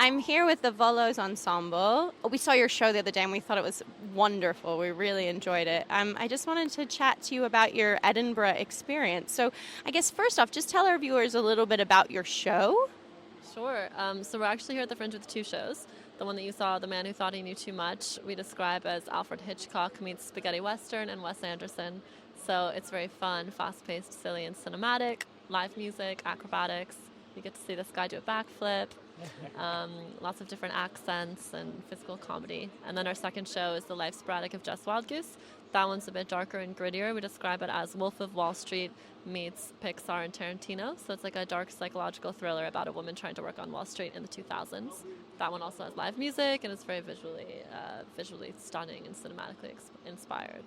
I'm here with the Voloz Ensemble. We saw your show the other day and we thought it was wonderful. We really enjoyed it. I just wanted to chat to you about your Edinburgh experience. So I guess first off, just tell our viewers a little bit about your show. Sure. So we're actually here at the Fringe with two shows. The one that you saw, The Man Who Thought He Knew Too Much, we describe as Alfred Hitchcock meets spaghetti western and Wes Anderson. So it's very fun, fast-paced, silly, and cinematic. Live music, acrobatics. You get to see this guy do a backflip. Lots of different accents and physical comedy. And then our second show is The Life Sporadic of Jess, Wildgoose. That one's a bit darker and grittier. We describe it as Wolf of Wall Street meets Pixar and Tarantino. So it's like a dark psychological thriller about a woman trying to work on Wall Street in the 2000s. That one also has live music and it's very visually stunning and cinematically inspired.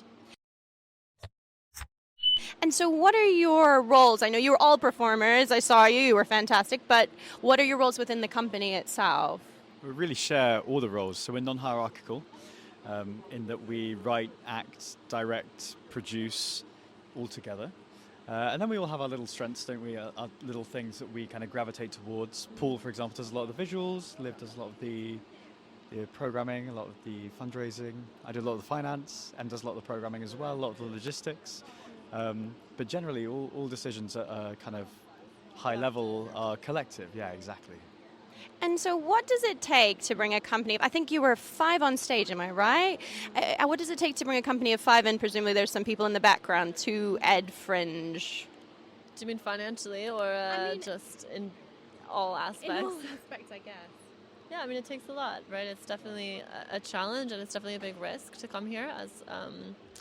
And so what are your roles? I know you were all performers. I saw you. You were fantastic. But what are your roles within the company itself? We really share all the roles. So we're non-hierarchical in that we write, act, direct, produce all together. And then we all have our little strengths, don't we? Our little things that we kind of gravitate towards. Paul, for example, does a lot of the visuals. Liv does a lot of the programming, a lot of the fundraising. I do a lot of the finance. Em does a lot of the programming as well, a lot of the logistics. But generally, all decisions at a kind of high level are collective. Yeah, exactly. And so what does it take to bring a company, I think you were 5 on stage, am I right? What does it take to bring a company of 5, and presumably there's some people in the background, to Edfringe? Do you mean financially or just in all aspects? In all aspects, I guess. Yeah, I mean, it takes a lot, right? It's definitely a challenge and it's definitely a big risk to come here as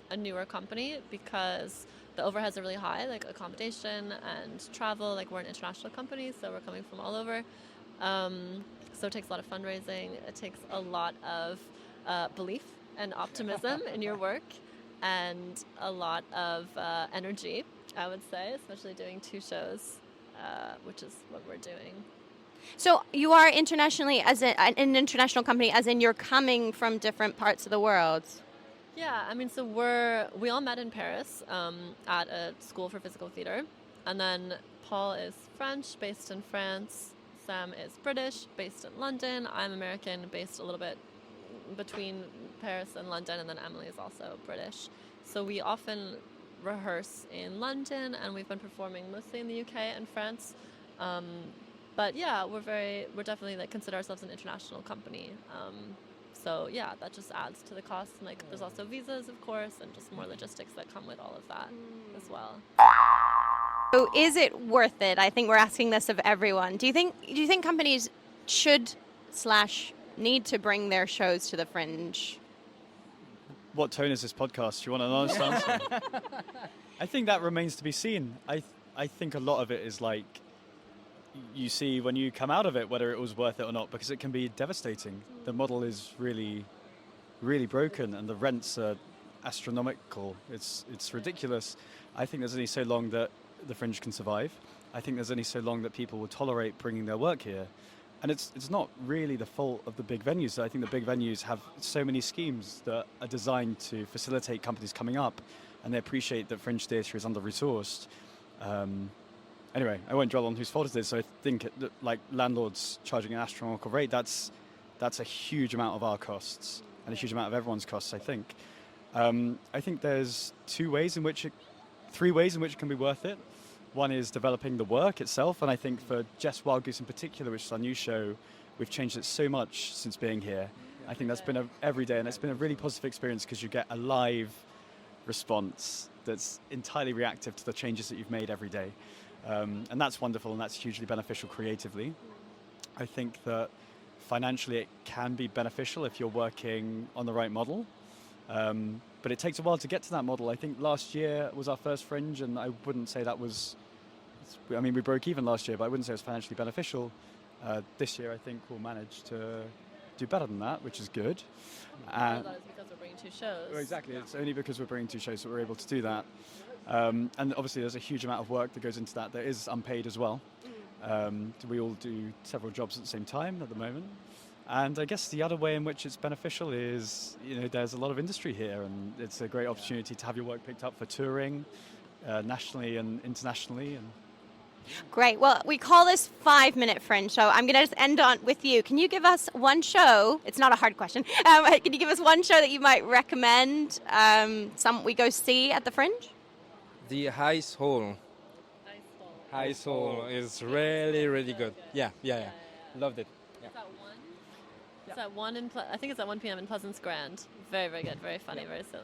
a newer company because the overheads are really high, like accommodation and travel. Like we're an international company, so we're coming from all over. So it takes a lot of fundraising. It takes a lot of belief and optimism in your work and a lot of energy, I would say, especially doing 2 shows, which is what we're doing. So you are internationally an international company, as in you're coming from different parts of the world. Yeah, I mean, so we all met in Paris at a school for physical theater, and then Paul is French, based in France. Sam is British, based in London. I'm American, based a little bit between Paris and London, and then Emily is also British. So we often rehearse in London, and we've been performing mostly in the UK and France. But yeah, we're definitely consider ourselves an international company. So yeah, that just adds to the cost. And there's also visas, of course, and just more logistics that come with all of that as well. So is it worth it? I think we're asking this of everyone. Do you think companies should / need to bring their shows to the Fringe? What tone is this podcast? Do you want an honest answer? I think that remains to be seen. I think a lot of it is you see when you come out of it whether it was worth it or not, because it can be devastating. The model is really, really broken and the rents are astronomical. It's ridiculous. I think there's only so long that the Fringe can survive. I think there's only so long that people will tolerate bringing their work here. And it's not really the fault of the big venues. I think the big venues have so many schemes that are designed to facilitate companies coming up, and they appreciate that Fringe theatre is under-resourced. Anyway, I won't dwell on whose fault it is. So I think landlords charging an astronomical rate, that's a huge amount of our costs and a huge amount of everyone's costs, I think. I think there's 3 ways in which it can be worth it. One is developing the work itself, and I think for Jess, Wildgoose in particular, which is our new show, we've changed it so much since being here. I think that's been every day, and it's been a really positive experience because you get a live response that's entirely reactive to the changes that you've made every day. And that's wonderful, and that's hugely beneficial creatively. I think that financially it can be beneficial if you're working on the right model. But it takes a while to get to that model. I think last year was our first Fringe, and I wouldn't say that was... we broke even last year, but I wouldn't say it was financially beneficial. This year I think we'll manage to do better than that, which is good. That is because we're bringing 2 shows. Well, exactly. Yeah. It's only because we're bringing 2 shows that we're able to do that. And obviously there's a huge amount of work that goes into that is unpaid as well. We all do several jobs at the same time at the moment. And I guess the other way in which it's beneficial is, there's a lot of industry here, and it's a great opportunity to have your work picked up for touring nationally and internationally. And Great. Well, we call this 5-minute Fringe, so I'm going to just end on with you. Can you give us one show? It's not a hard question. Can you give us one show that you might recommend we go see at the Fringe? The Ice Hall. Ice Hall is really, really good. Yeah. Loved it. Yeah. It's at 1. It's at 1 I think it's at 1 p.m. in Pleasance Grand. Very, very good. Very funny. Very silly.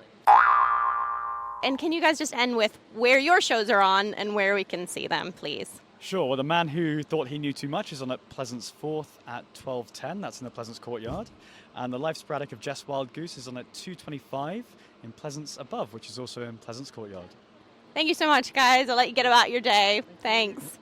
And can you guys just end with where your shows are on and where we can see them, please? Sure. Well, The Man Who Thought He Knew Too Much is on at Pleasance 4th at 12:10. That's in the Pleasance Courtyard. And The Life Sporadic of Jess, Wildgoose is on at 2:25 in Pleasance Above, which is also in Pleasance Courtyard. Thank you so much, guys. I'll let you get about your day. Thanks.